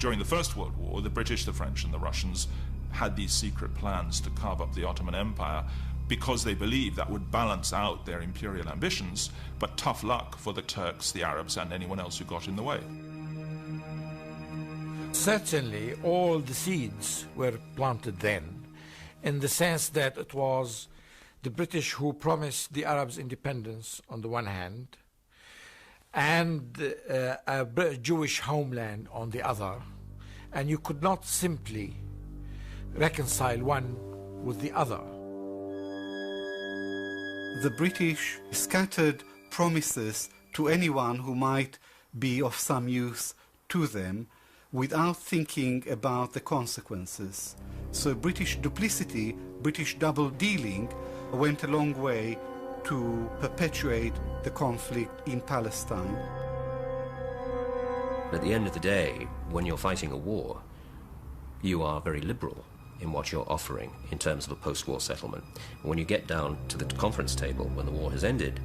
During the First World War, the British, the French, and the Russians had these secret plans to carve up the Ottoman Empire because they believed that would balance out their imperial ambitions, but tough luck for the Turks, the Arabs, and anyone else who got in the way. Certainly, all the seeds were planted then, in the sense that it was the British who promised the Arabs independence on the one hand, and a Jewish homeland on the other, and you could not simply reconcile one with the other. The British scattered promises to anyone who might be of some use to them without thinking about the consequences. So British duplicity, British double-dealing went a long way to perpetuate the conflict in Palestine. At the end of the day, when you're fighting a war, you are very liberal in what you're offering in terms of a post-war settlement. When you get down to the conference table when the war has ended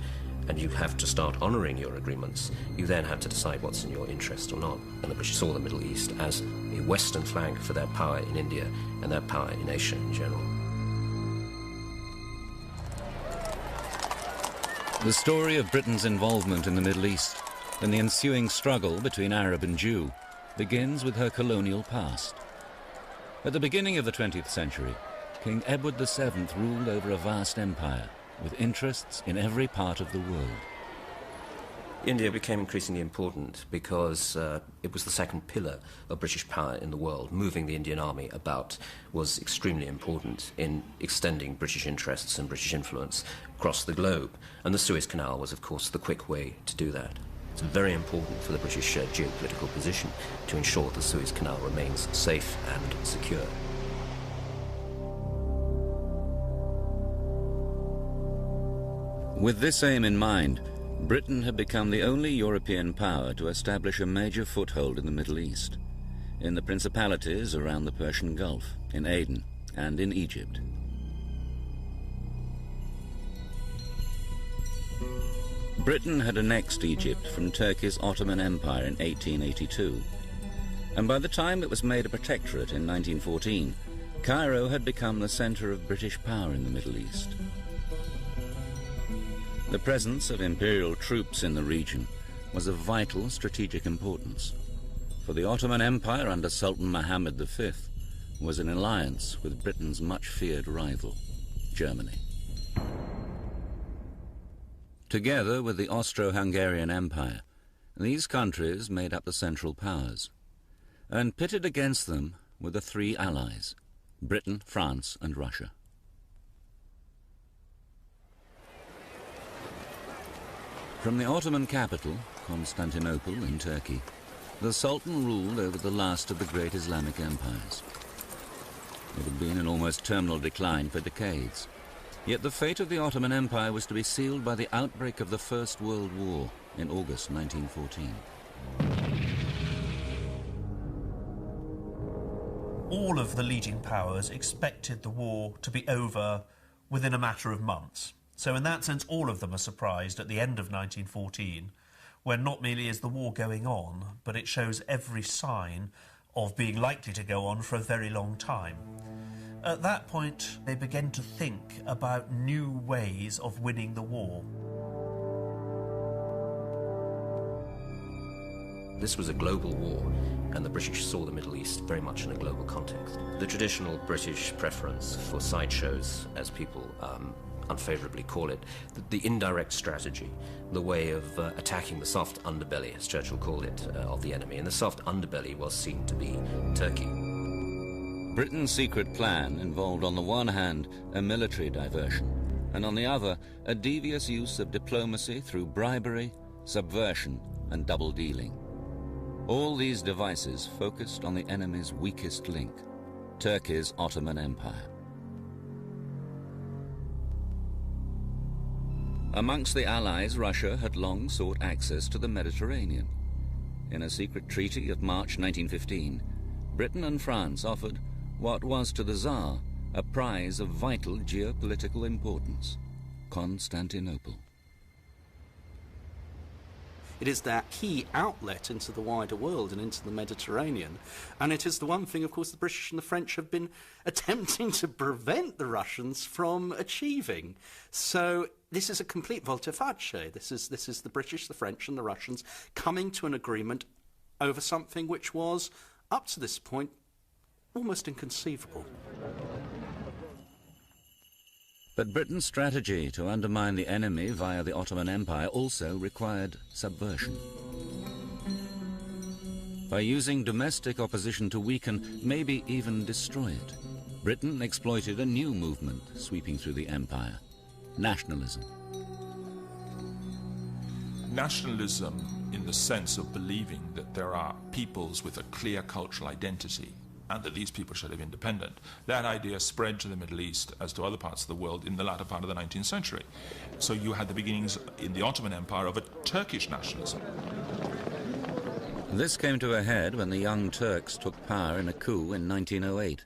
and you have to start honouring your agreements, you then have to decide what's in your interest or not. And the British saw the Middle East as a western flank for their power in India and their power in Asia in general. The story of Britain's involvement in the Middle East and the ensuing struggle between Arab and Jew begins with her colonial past. At the beginning of the 20th century, King Edward VII ruled over a vast empire with interests in every part of the world. India became increasingly important because it was the second pillar of British power in the world. Moving the Indian army about was extremely important in extending British interests and British influence across the globe. And the Suez Canal was, of course, the quick way to do that. It's very important for the British geopolitical position to ensure the Suez Canal remains safe and secure. With this aim in mind, Britain had become the only European power to establish a major foothold in the Middle East, in the principalities around the Persian Gulf, in Aden, and in Egypt. Britain had annexed Egypt from Turkey's Ottoman Empire in 1882, and by the time it was made a protectorate in 1914, Cairo had become the center of British power in the Middle East. The presence of imperial troops in the region was of vital strategic importance, for the Ottoman Empire under Sultan Muhammad V was in alliance with Britain's much-feared rival, Germany. Together with the Austro-Hungarian Empire, these countries made up the Central Powers, and pitted against them were the three allies, Britain, France, and Russia. From the Ottoman capital, Constantinople in Turkey, the Sultan ruled over the last of the great Islamic empires. It had been in almost terminal decline for decades. Yet the fate of the Ottoman Empire was to be sealed by the outbreak of the First World War in August 1914. All of the leading powers expected the war to be over within a matter of months. So in that sense, all of them are surprised at the end of 1914, when not merely is the war going on, but it shows every sign of being likely to go on for a very long time. At that point, they began to think about new ways of winning the war. This was a global war, and the British saw the Middle East very much in a global context. The traditional British preference for sideshows, as people unfavorably call it, the indirect strategy, the way of attacking the soft underbelly, as Churchill called it, of the enemy. And the soft underbelly was seen to be Turkey. Britain's secret plan involved on the one hand a military diversion, and on the other a devious use of diplomacy through bribery, subversion, and double-dealing. All these devices focused on the enemy's weakest link, Turkey's Ottoman Empire. Amongst the Allies, Russia had long sought access to the Mediterranean. In a secret treaty of March 1915, Britain and France offered what was to the Tsar a prize of vital geopolitical importance, Constantinople. It is their key outlet into the wider world and into the Mediterranean. And it is the one thing, of course, the British and the French have been attempting to prevent the Russians from achieving. So this is a complete volte-face. This is the British, the French and the Russians coming to an agreement over something which was, up to this point, almost inconceivable. But Britain's strategy to undermine the enemy via the Ottoman Empire also required subversion. By using domestic opposition to weaken, maybe even destroy it, Britain exploited a new movement sweeping through the empire: nationalism. Nationalism in the sense of believing that there are peoples with a clear cultural identity and that these people should live independent. That idea spread to the Middle East as to other parts of the world in the latter part of the 19th century. So you had the beginnings in the Ottoman Empire of a Turkish nationalism. This came to a head when the Young Turks took power in a coup in 1908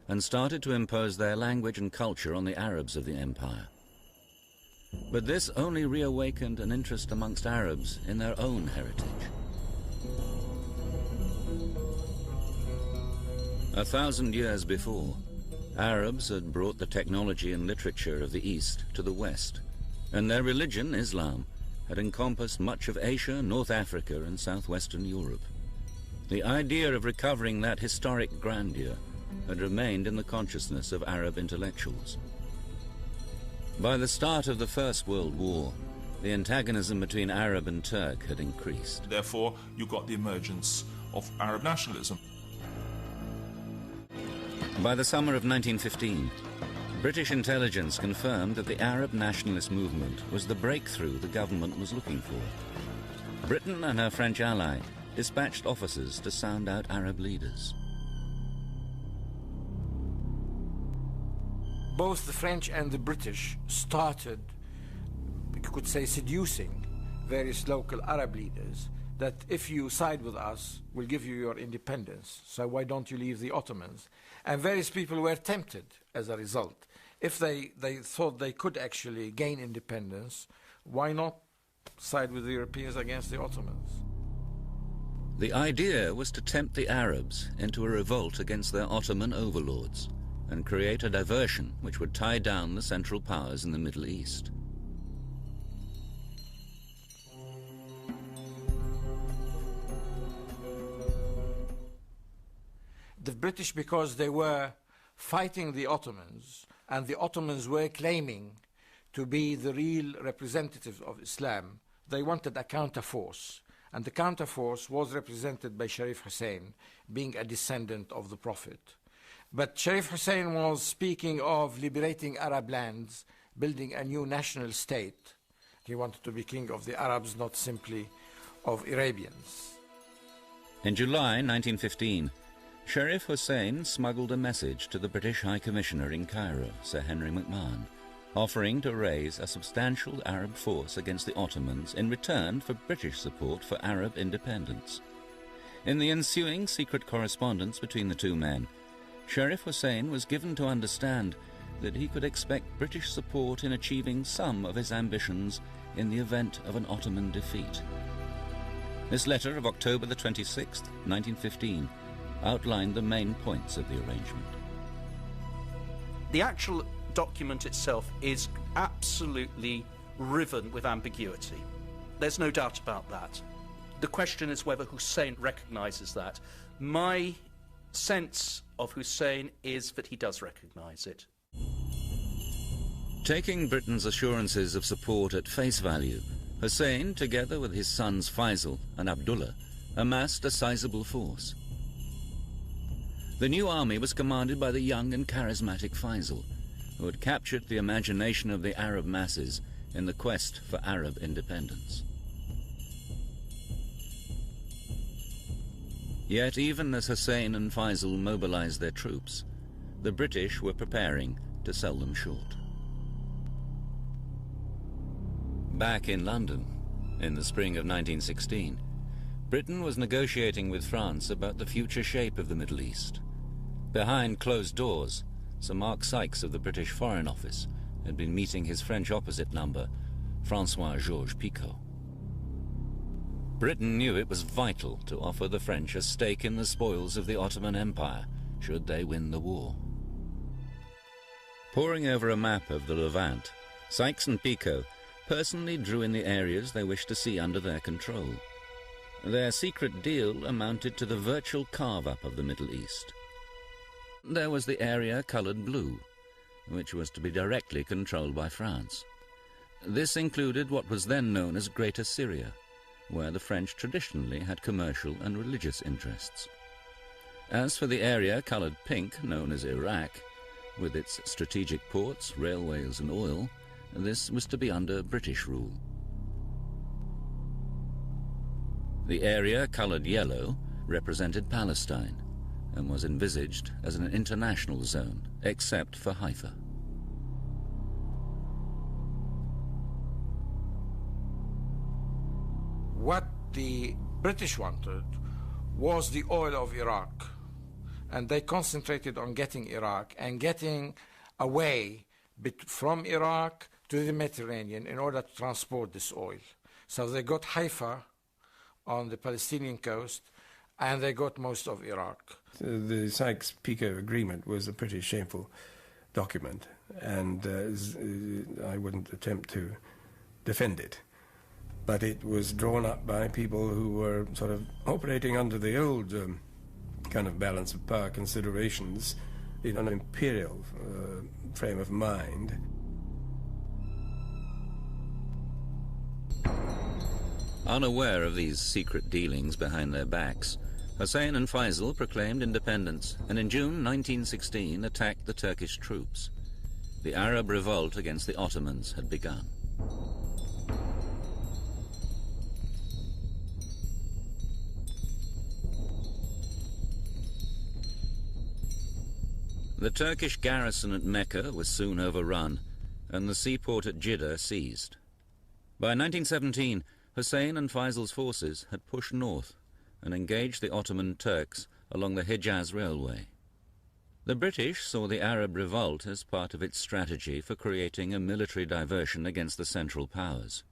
and started to impose their language and culture on the Arabs of the empire. But this only reawakened an interest amongst Arabs in their own heritage. 1,000 years before, Arabs had brought the technology and literature of the East to the West, and their religion, Islam, had encompassed much of Asia, North Africa, and southwestern Europe. The idea of recovering that historic grandeur had remained in the consciousness of Arab intellectuals. By the start of the First World War, the antagonism between Arab and Turk had increased. Therefore, you got the emergence of Arab nationalism. By the summer of 1915, British intelligence confirmed that the Arab nationalist movement was the breakthrough the government was looking for. Britain and her French ally dispatched officers to sound out Arab leaders. Both the French and the British started, you could say, seducing various local Arab leaders that if you side with us, we'll give you your independence. So why don't you leave the Ottomans? And various people were tempted as a result. If they thought they could actually gain independence, why not side with the Europeans against the Ottomans? The idea was to tempt the Arabs into a revolt against their Ottoman overlords and create a diversion which would tie down the Central Powers in the Middle East. The British, because they were fighting the Ottomans, and the Ottomans were claiming to be the real representatives of Islam, they wanted a counterforce. And the counterforce was represented by Sharif Hussein, being a descendant of the Prophet. But Sharif Hussein was speaking of liberating Arab lands, building a new national state. He wanted to be king of the Arabs, not simply of Arabians. In July 1915, Sharif Hussein smuggled a message to the British High Commissioner in Cairo, Sir Henry McMahon, offering to raise a substantial Arab force against the Ottomans in return for British support for Arab independence. In the ensuing secret correspondence between the two men, Sharif Hussein was given to understand that he could expect British support in achieving some of his ambitions in the event of an Ottoman defeat. This letter of October the 26th, 1915, outlined the main points of the arrangement. The actual document itself is absolutely riven with ambiguity. There's no doubt about that. The question is whether Hussein recognizes that. My sense of Hussein is that he does recognize it. Taking Britain's assurances of support at face value, Hussein, together with his sons Faisal and Abdullah, amassed a sizable force. The new army was commanded by the young and charismatic Faisal, who had captured the imagination of the Arab masses in the quest for Arab independence. Yet even as Hussein and Faisal mobilized their troops, the British were preparing to sell them short. Back in London, in the spring of 1916, Britain was negotiating with France about the future shape of the Middle East. Behind closed doors, Sir Mark Sykes of the British Foreign Office had been meeting his French opposite number, François-Georges Picot. Britain knew it was vital to offer the French a stake in the spoils of the Ottoman Empire, should they win the war. Poring over a map of the Levant, Sykes and Picot personally drew in the areas they wished to see under their control. Their secret deal amounted to the virtual carve-up of the Middle East. There was the area coloured blue, which was to be directly controlled by France. This included what was then known as Greater Syria, where the French traditionally had commercial and religious interests. As for the area coloured pink, known as Iraq, with its strategic ports, railways and oil, this was to be under British rule. The area coloured yellow represented Palestine and was envisaged as an international zone, except for Haifa. What the British wanted was the oil of Iraq, and they concentrated on getting Iraq and getting away from Iraq to the Mediterranean in order to transport this oil. So they got Haifa on the Palestinian coast, and they got most of Iraq. The Sykes-Picot Agreement was a pretty shameful document, and I wouldn't attempt to defend it. But it was drawn up by people who were sort of operating under the old kind of balance of power considerations in an imperial frame of mind. Unaware of these secret dealings behind their backs, Hussein and Faisal proclaimed independence and in June 1916 attacked the Turkish troops. The Arab revolt against the Ottomans had begun. The Turkish garrison at Mecca was soon overrun, and the seaport at Jeddah seized. By 1917, Hussein and Faisal's forces had pushed north and engaged the Ottoman Turks along the Hejaz Railway. The British saw the Arab revolt as part of its strategy for creating a military diversion against the Central Powers.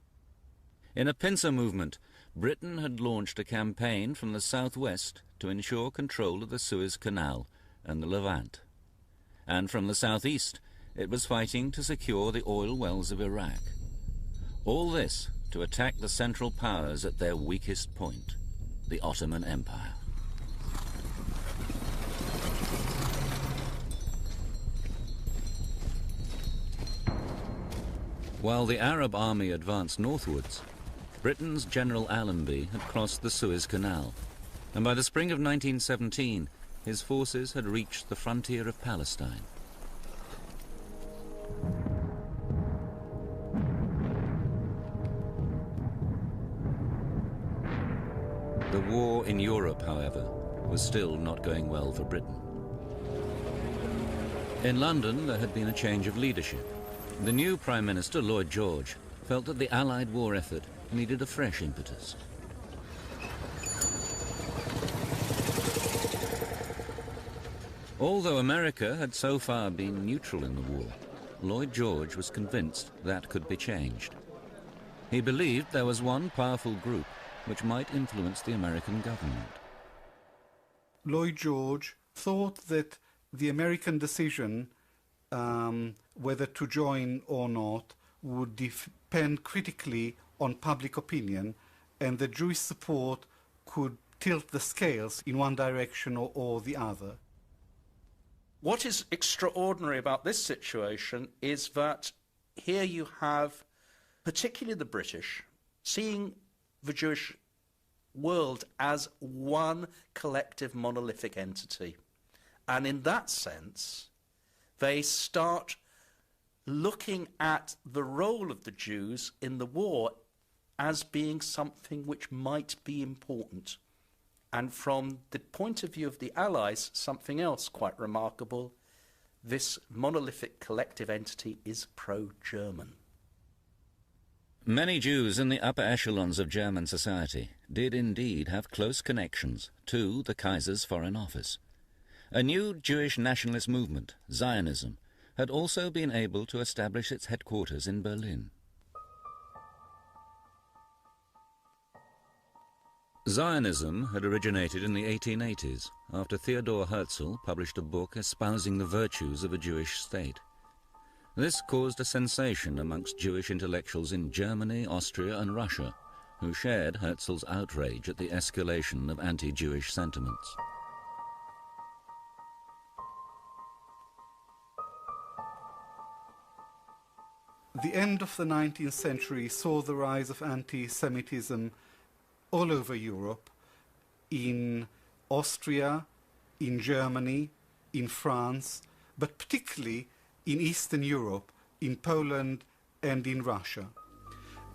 In a pincer movement, Britain had launched a campaign from the southwest to ensure control of the Suez Canal and the Levant. And from the southeast, it was fighting to secure the oil wells of Iraq. All this to attack the Central Powers at their weakest point, the Ottoman Empire. While the Arab army advanced northwards, Britain's General Allenby had crossed the Suez Canal, and by the spring of 1917, his forces had reached the frontier of Palestine. The war in Europe, however, was still not going well for Britain. In London, there had been a change of leadership. The new Prime Minister, Lloyd George, felt that the Allied war effort needed a fresh impetus. Although America had so far been neutral in the war, Lloyd George was convinced that could be changed. He believed there was one powerful group which might influence the American government. Lloyd George thought that the American decision whether to join or not would depend critically on public opinion, and that Jewish support could tilt the scales in one direction or the other. What is extraordinary about this situation is that here you have, particularly the British, seeing the Jewish world as one collective monolithic entity. And in that sense, they start looking at the role of the Jews in the war as being something which might be important. And from the point of view of the Allies, something else quite remarkable, this monolithic collective entity is pro-German. Many Jews in the upper echelons of German society did indeed have close connections to the Kaiser's Foreign Office. A new Jewish nationalist movement, Zionism, had also been able to establish its headquarters in Berlin. Zionism had originated in the 1880s after Theodor Herzl published a book espousing the virtues of a Jewish state. This caused a sensation amongst Jewish intellectuals in Germany, Austria and Russia, who shared Herzl's outrage at the escalation of anti-Jewish sentiments. The end of the 19th century saw the rise of anti-Semitism all over Europe, in Austria, in Germany, in France, but particularly in Eastern Europe, in Poland and in Russia.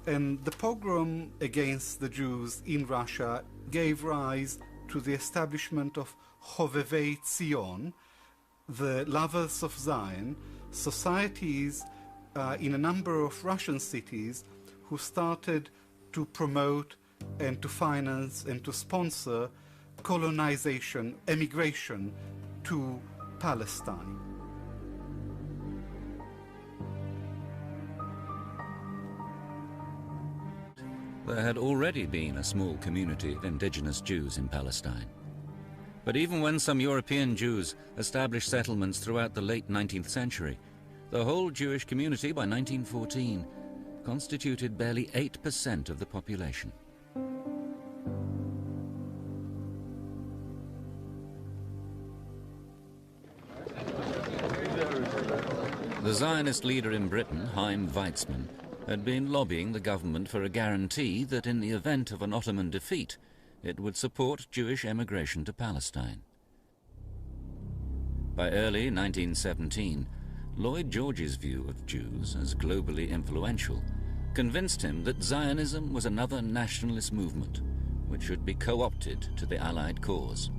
And the pogrom against the Jews in Russia gave rise to the establishment of Hovevei Zion, the lovers of Zion, societies in a number of Russian cities who started to promote and to finance and to sponsor colonization, emigration to Palestine. There had already been a small community of indigenous Jews in Palestine. But even when some European Jews established settlements throughout the late 19th century, the whole Jewish community by 1914 constituted barely 8% of the population. The Zionist leader in Britain, Chaim Weizmann, had been lobbying the government for a guarantee that in the event of an Ottoman defeat, it would support Jewish emigration to Palestine. By early 1917, Lloyd George's view of Jews as globally influential convinced him that Zionism was another nationalist movement which should be co-opted to the Allied cause.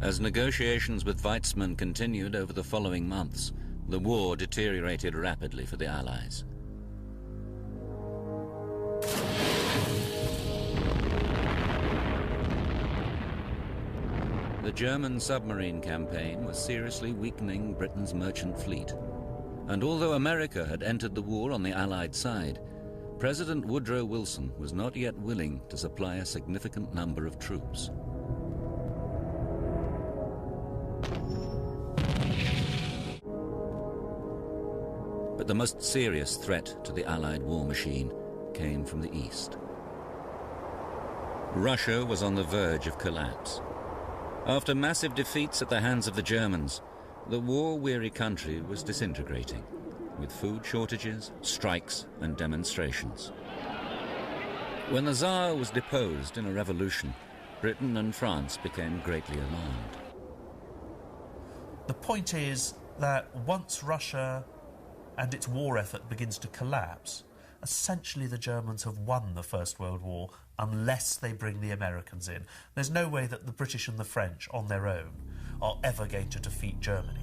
As negotiations with Weizmann continued over the following months, the war deteriorated rapidly for the Allies. The German submarine campaign was seriously weakening Britain's merchant fleet. And although America had entered the war on the Allied side, President Woodrow Wilson was not yet willing to supply a significant number of troops. But the most serious threat to the Allied war machine came from the east. Russia was on the verge of collapse. After massive defeats at the hands of the Germans, the war-weary country was disintegrating, with food shortages, strikes and demonstrations. When the Tsar was deposed in a revolution, Britain and France became greatly alarmed. The point is that once Russia and its war effort begins to collapse, essentially the Germans have won the First World War unless they bring the Americans in. There's no way that the British and the French on their own are ever going to defeat Germany.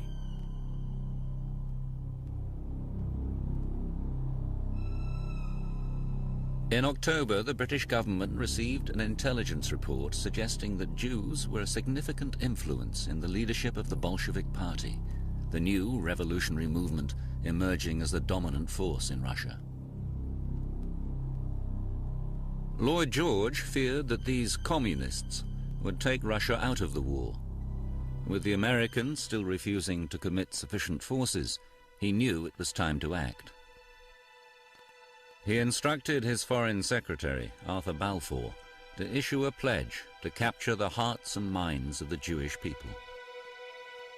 In October, the British government received an intelligence report suggesting that Jews were a significant influence in the leadership of the Bolshevik Party, the new revolutionary movement emerging as the dominant force in Russia. Lloyd George feared that these communists would take Russia out of the war. With the Americans still refusing to commit sufficient forces, he knew it was time to act. He instructed his Foreign Secretary, Arthur Balfour, to issue a pledge to capture the hearts and minds of the Jewish people.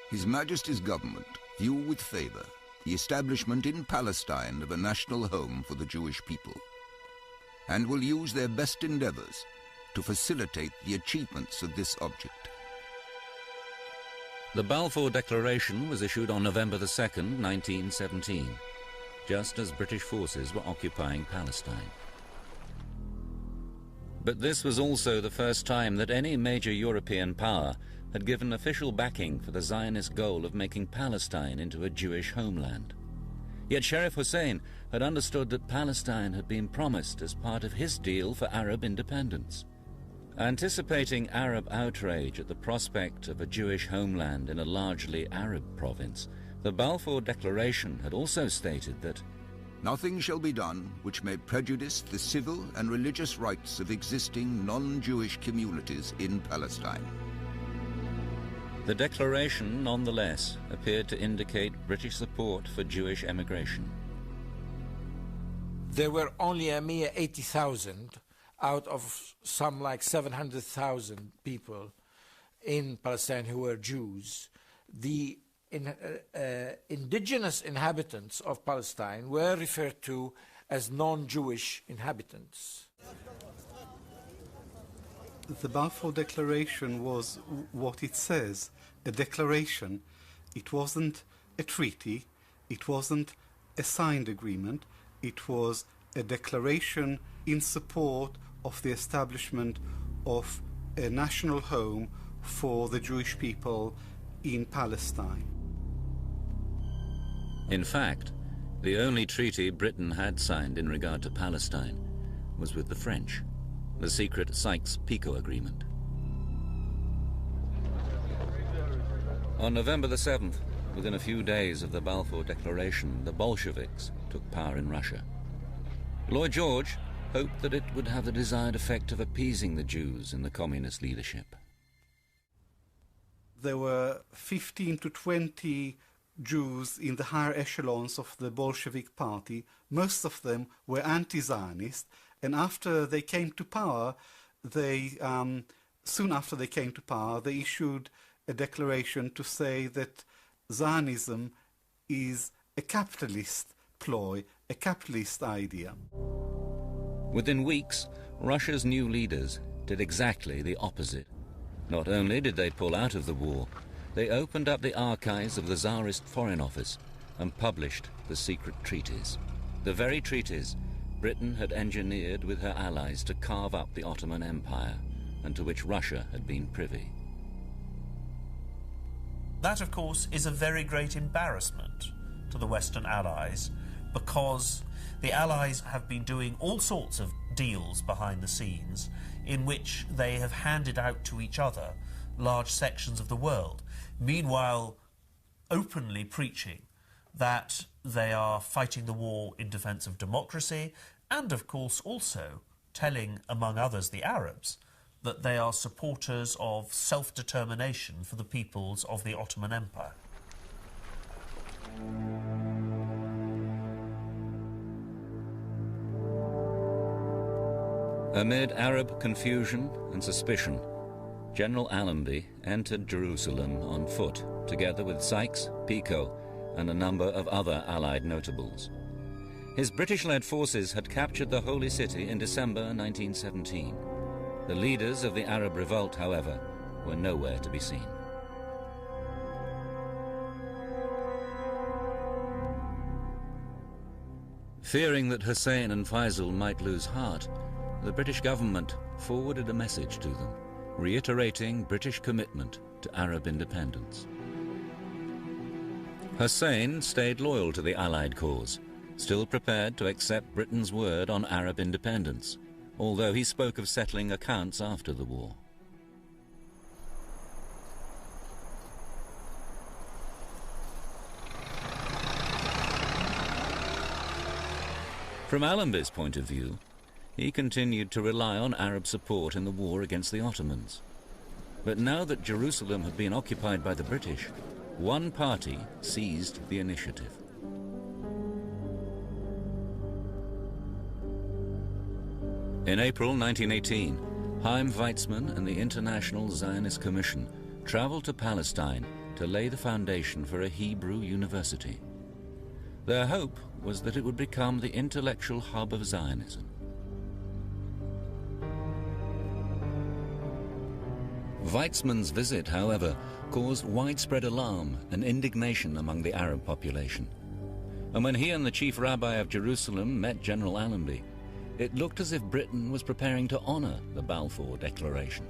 His Majesty's government view with favour the establishment in Palestine of a national home for the Jewish people, and will use their best endeavours to facilitate the achievements of this object. The Balfour Declaration was issued on November 2nd, 1917, just as British forces were occupying Palestine. But this was also the first time that any major European power had given official backing for the Zionist goal of making Palestine into a Jewish homeland. Yet Sharif Hussein had understood that Palestine had been promised as part of his deal for Arab independence. Anticipating Arab outrage at the prospect of a Jewish homeland in a largely Arab province, the Balfour Declaration had also stated that Nothing shall be done which may prejudice the civil and religious rights of existing non-Jewish communities in Palestine. The declaration, nonetheless, appeared to indicate British support for Jewish emigration. There were only a mere 80,000 out of some like 700,000 people in Palestine who were Jews. The indigenous inhabitants of Palestine were referred to as non-Jewish inhabitants. The Balfour Declaration was what it says, a declaration. It wasn't a treaty, it wasn't a signed agreement, it was a declaration in support of the establishment of a national home for the Jewish people in Palestine. In fact, the only treaty Britain had signed in regard to Palestine was with the French, the secret Sykes-Picot Agreement. On November the 7th, within a few days of the Balfour Declaration, the Bolsheviks took power in Russia. Lloyd George hoped that it would have the desired effect of appeasing the Jews in the communist leadership. There were 15 to 20 Jews in the higher echelons of the Bolshevik party. Most of them were anti-Zionist, and after they came to power, soon after they came to power, they issued a declaration to say that Zionism is a capitalist ploy, a capitalist idea. Within weeks, Russia's new leaders did exactly the opposite. Not only did they pull out of the war, they opened up the archives of the Tsarist Foreign Office and published the secret treaties. The very treaties Britain had engineered with her allies to carve up the Ottoman Empire, and to which Russia had been privy. That, of course, is a very great embarrassment to the Western Allies, because the Allies have been doing all sorts of deals behind the scenes in which they have handed out to each other large sections of the world, meanwhile openly preaching that they are fighting the war in defence of democracy, and of course also telling, among others, the Arabs, that they are supporters of self-determination for the peoples of the Ottoman Empire. Amid Arab confusion and suspicion, General Allenby entered Jerusalem on foot, together with Sykes, Picot, and a number of other Allied notables. His British-led forces had captured the Holy City in December 1917. The leaders of the Arab revolt, however, were nowhere to be seen. Fearing that Hussein and Faisal might lose heart, the British government forwarded a message to them, reiterating British commitment to Arab independence. Hussein stayed loyal to the Allied cause, still prepared to accept Britain's word on Arab independence, although he spoke of settling accounts after the war. From Allenby's point of view, he continued to rely on Arab support in the war against the Ottomans. But now that Jerusalem had been occupied by the British, one party seized the initiative. In April 1918, Chaim Weizmann and the International Zionist Commission traveled to Palestine to lay the foundation for a Hebrew university. Their hope was that it would become the intellectual hub of Zionism. Weizmann's visit, however, caused widespread alarm and indignation among the Arab population. And when he and the chief rabbi of Jerusalem met General Allenby, it looked as if Britain was preparing to honor the Balfour Declaration.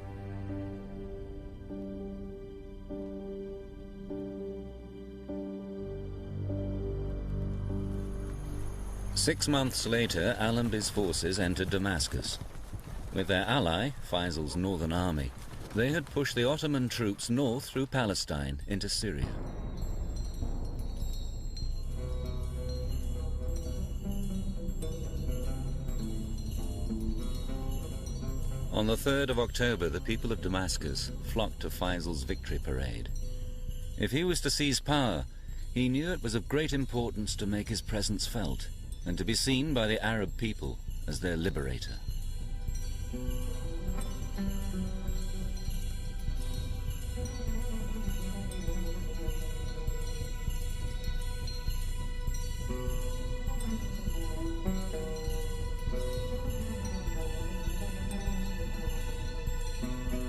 Six months later, Allenby's forces entered Damascus. With their ally, Faisal's Northern Army, they had pushed the Ottoman troops north through Palestine into Syria. On the 3rd of October, the people of Damascus flocked to Faisal's victory parade. If he was to seize power, he knew it was of great importance to make his presence felt and to be seen by the Arab people as their liberator.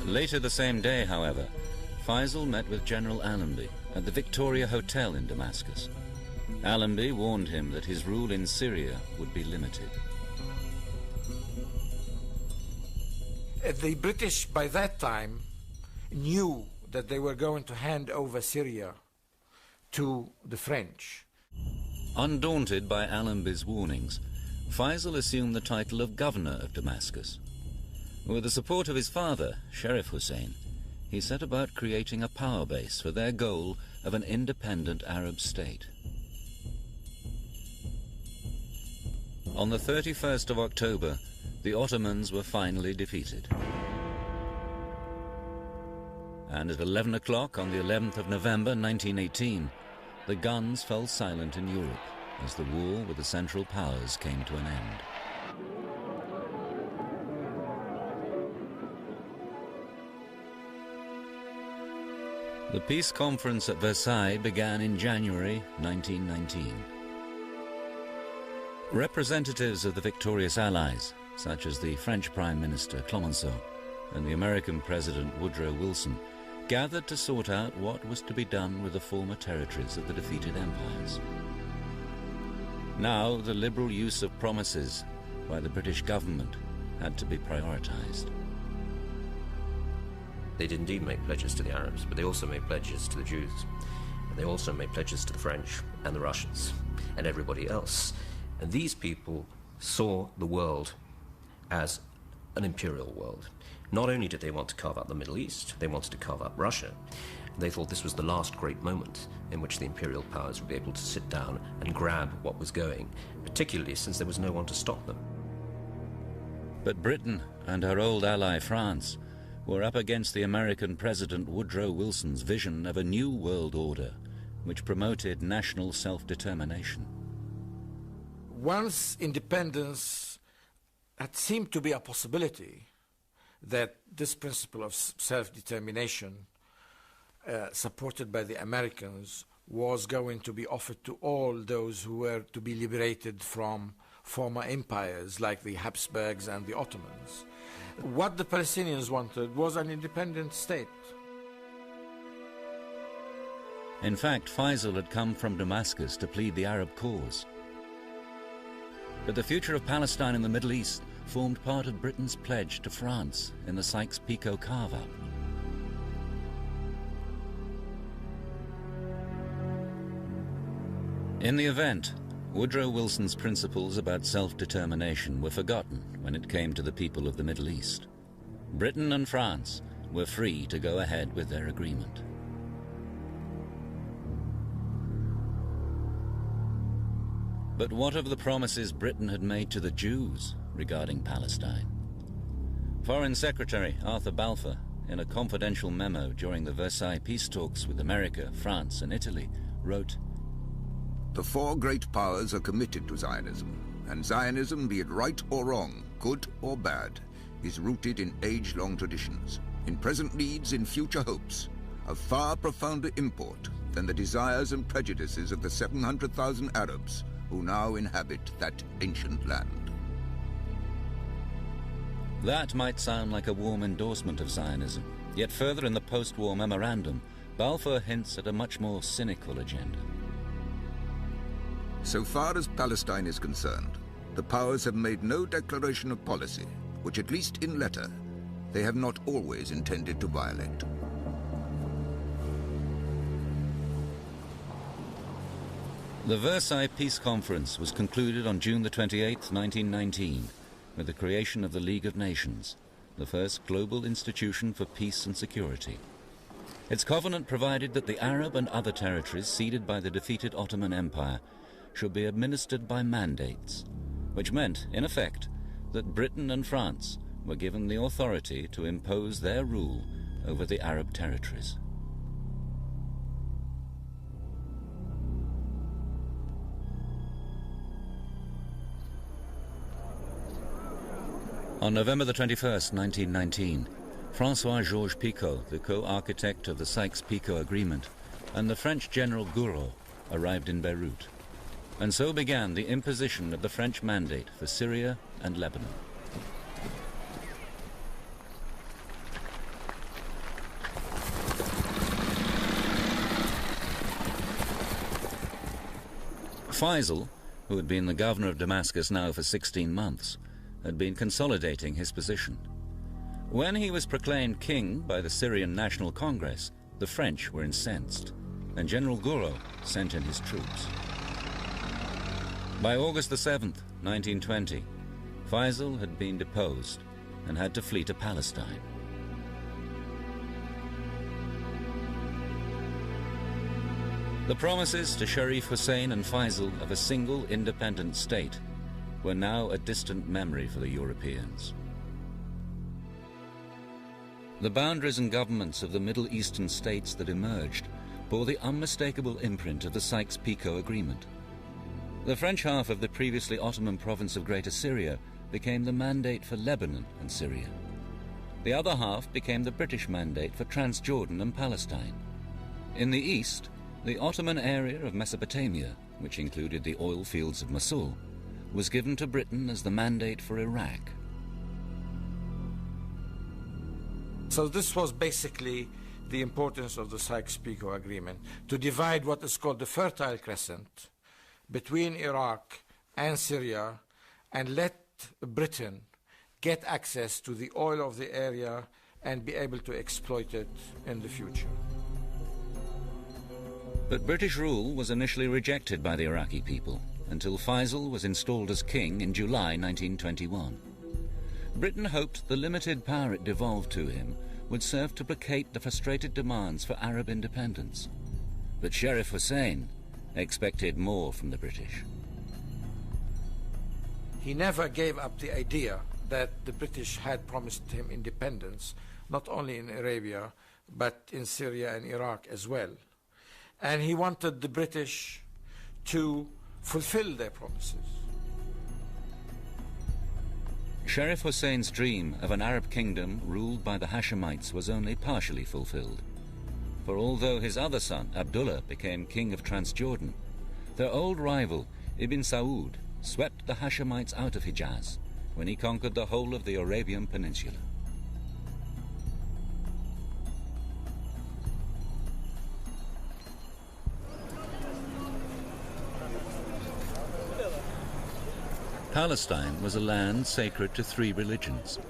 Later the same day, however, Faisal met with General Allenby at the Victoria Hotel in Damascus. Allenby warned him that his rule in Syria would be limited. The British, by that time, knew that they were going to hand over Syria to the French. Undaunted by Allenby's warnings, Faisal assumed the title of governor of Damascus. With the support of his father, Sheriff Hussein, he set about creating a power base for their goal of an independent Arab state. On the 31st of October, the Ottomans were finally defeated. And at 11 o'clock on the 11th of November 1918, the guns fell silent in Europe as the war with the Central Powers came to an end. The peace conference at Versailles began in January 1919. Representatives of the victorious Allies, such as the French Prime Minister Clemenceau and the American President Woodrow Wilson, gathered to sort out what was to be done with the former territories of the defeated empires. Now, the liberal use of promises by the British government had to be prioritized. They did indeed make pledges to the Arabs, but they also made pledges to the Jews. And they also made pledges to the French and the Russians and everybody else. And these people saw the world as an imperial world. Not only did they want to carve out the Middle East, they wanted to carve out Russia. They thought this was the last great moment in which the imperial powers would be able to sit down and grab what was going, particularly since there was no one to stop them. But Britain and her old ally France were up against the American President Woodrow Wilson's vision of a new world order, which promoted national self-determination. Once independence had seemed to be a possibility, that this principle of self-determination, supported by the Americans, was going to be offered to all those who were to be liberated from former empires like the Habsburgs and the Ottomans. What the Palestinians wanted was an independent state. In fact, Faisal had come from Damascus to plead the Arab cause. But the future of Palestine and the Middle East formed part of Britain's pledge to France in the Sykes-Picot carve-up. In the event, Woodrow Wilson's principles about self-determination were forgotten when it came to the people of the Middle East. Britain and France were free to go ahead with their agreement. But what of the promises Britain had made to the Jews regarding Palestine? Foreign Secretary Arthur Balfour, in a confidential memo during the Versailles peace talks with America, France and Italy, wrote, "The four great powers are committed to Zionism, and Zionism, be it right or wrong, good or bad, is rooted in age-long traditions, in present needs, in future hopes, of far profounder import than the desires and prejudices of the 700,000 Arabs who now inhabit that ancient land." That might sound like a warm endorsement of Zionism, yet further in the post-war memorandum, Balfour hints at a much more cynical agenda. So far as Palestine is concerned, the powers have made no declaration of policy, which at least in letter, they have not always intended to violate. The Versailles Peace Conference was concluded on June the 28th, 1919, with the creation of the League of Nations, the first global institution for peace and security. Its covenant provided that the Arab and other territories ceded by the defeated Ottoman Empire should be administered by mandates, which meant, in effect, that Britain and France were given the authority to impose their rule over the Arab territories. On November the 21st, 1919, François-Georges Picot, the co-architect of the Sykes-Picot Agreement, and the French General Gouraud arrived in Beirut. And so began the imposition of the French mandate for Syria and Lebanon. Faisal, who had been the governor of Damascus now for 16 months, had been consolidating his position. When he was proclaimed king by the Syrian National Congress, the French were incensed, and General Gouraud sent in his troops. By August the 7th, 1920, Faisal had been deposed and had to flee to Palestine. The promises to Sharif Hussein and Faisal of a single independent state were now a distant memory for the Europeans. The boundaries and governments of the Middle Eastern states that emerged bore the unmistakable imprint of the Sykes-Picot Agreement. The French half of the previously Ottoman province of Greater Syria became the mandate for Lebanon and Syria. The other half became the British mandate for Transjordan and Palestine. In the east, the Ottoman area of Mesopotamia, which included the oil fields of Mosul, was given to Britain as the mandate for Iraq. So this was basically the importance of the Sykes-Picot Agreement, to divide what is called the Fertile Crescent between Iraq and Syria and let Britain get access to the oil of the area and be able to exploit it in the future. But British rule was initially rejected by the Iraqi people until Faisal was installed as king in July 1921. Britain hoped the limited power it devolved to him would serve to placate the frustrated demands for Arab independence. But Sharif Hussein expected more from the British. He never gave up the idea that the British had promised him independence, not only in Arabia, but in Syria and Iraq as well. And he wanted the British to fulfill their promises. Sharif Hussein's dream of an Arab kingdom ruled by the Hashemites was only partially fulfilled. For although his other son, Abdullah, became king of Transjordan, their old rival, Ibn Saud, swept the Hashemites out of Hijaz when he conquered the whole of the Arabian Peninsula. Palestine was a land sacred to three religions.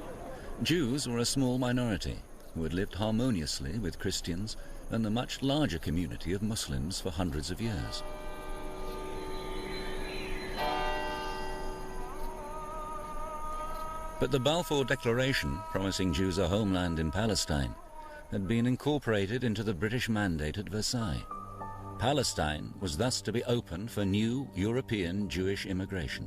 Jews were a small minority who had lived harmoniously with Christians and the much larger community of Muslims for hundreds of years. But the Balfour Declaration, promising Jews a homeland in Palestine, had been incorporated into the British mandate at Versailles. Palestine was thus to be open for new European Jewish immigration.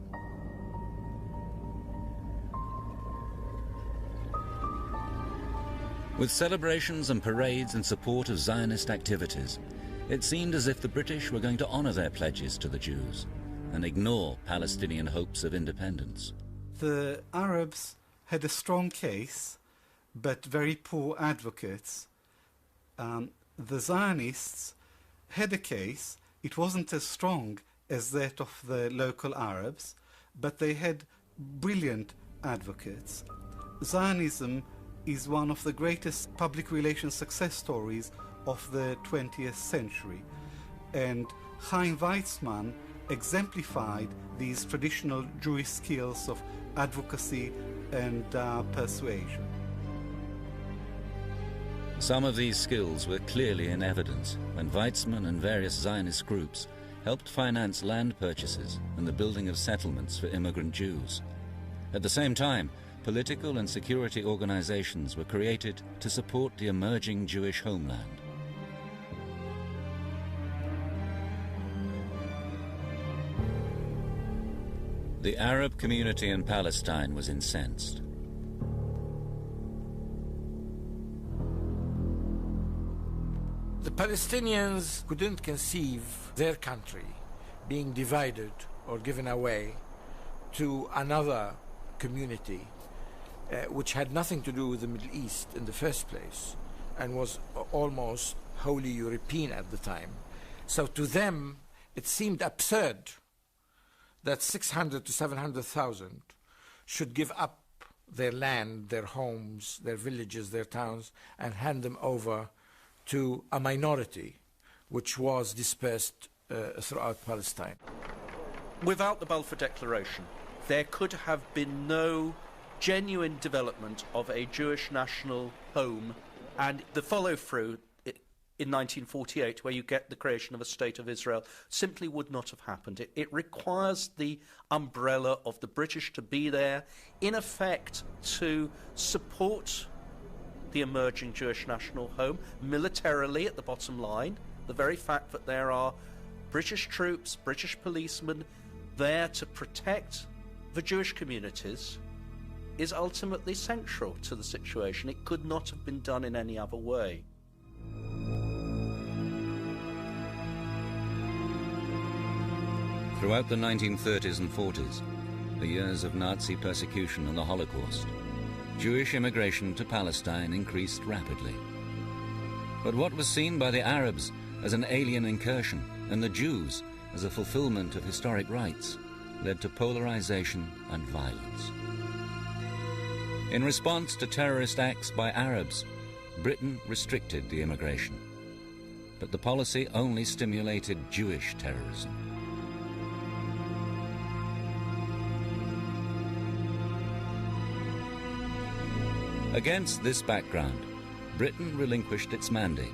With celebrations and parades in support of Zionist activities, it seemed as if the British were going to honor their pledges to the Jews and ignore Palestinian hopes of independence. The Arabs had a strong case, but very poor advocates. The Zionists had a case. It wasn't as strong as that of the local Arabs, but they had brilliant advocates. Zionism is one of the greatest public relations success stories of the 20th century. And Chaim Weizmann exemplified these traditional Jewish skills of advocacy and persuasion. Some of these skills were clearly in evidence when Weizmann and various Zionist groups helped finance land purchases and the building of settlements for immigrant Jews. At the same time, political and security organizations were created to support the emerging Jewish homeland. The Arab community in Palestine was incensed. Palestinians couldn't conceive their country being divided or given away to another community which had nothing to do with the Middle East in the first place and was almost wholly European at the time. So to them, it seemed absurd that 600 to 700,000 should give up their land, their homes, their villages, their towns, and hand them over to a minority which was dispersed throughout Palestine. Without the Balfour Declaration, there could have been no genuine development of a Jewish national home, and the follow-through in 1948, where you get the creation of a State of Israel, simply would not have happened. It requires the umbrella of the British to be there, in effect, to support the emerging Jewish national home, militarily at the bottom line. The very fact that there are British troops, British policemen there to protect the Jewish communities is ultimately central to the situation. It could not have been done in any other way. Throughout the 1930s and 40s, the years of Nazi persecution and the Holocaust, Jewish immigration to Palestine increased rapidly. But what was seen by the Arabs as an alien incursion and the Jews as a fulfillment of historic rights led to polarization and violence. In response to terrorist acts by Arabs, Britain restricted the immigration, but the policy only stimulated Jewish terrorism. Against this background, Britain relinquished its mandate,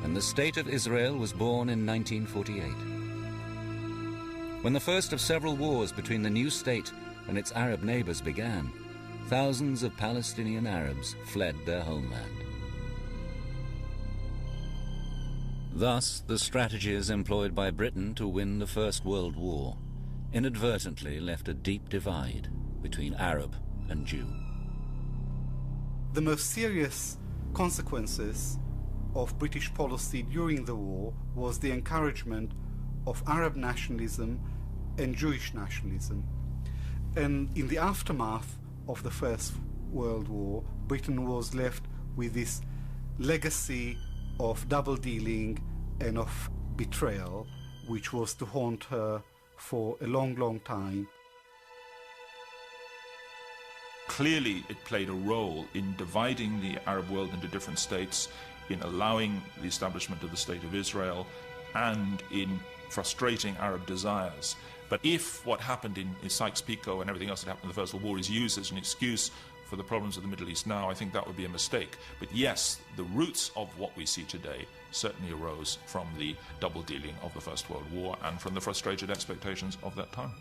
and the State of Israel was born in 1948. When the first of several wars between the new state and its Arab neighbors began, thousands of Palestinian Arabs fled their homeland. Thus, the strategies employed by Britain to win the First World War inadvertently left a deep divide between Arab and Jew. The most serious consequences of British policy during the war was the encouragement of Arab nationalism and Jewish nationalism. And in the aftermath of the First World War, Britain was left with this legacy of double-dealing and of betrayal, which was to haunt her for a long, long time. Clearly, it played a role in dividing the Arab world into different states, in allowing the establishment of the State of Israel, and in frustrating Arab desires. But if what happened in Sykes-Picot and everything else that happened in the First World War is used as an excuse for the problems of the Middle East now, I think that would be a mistake. But yes, the roots of what we see today certainly arose from the double-dealing of the First World War and from the frustrated expectations of that time.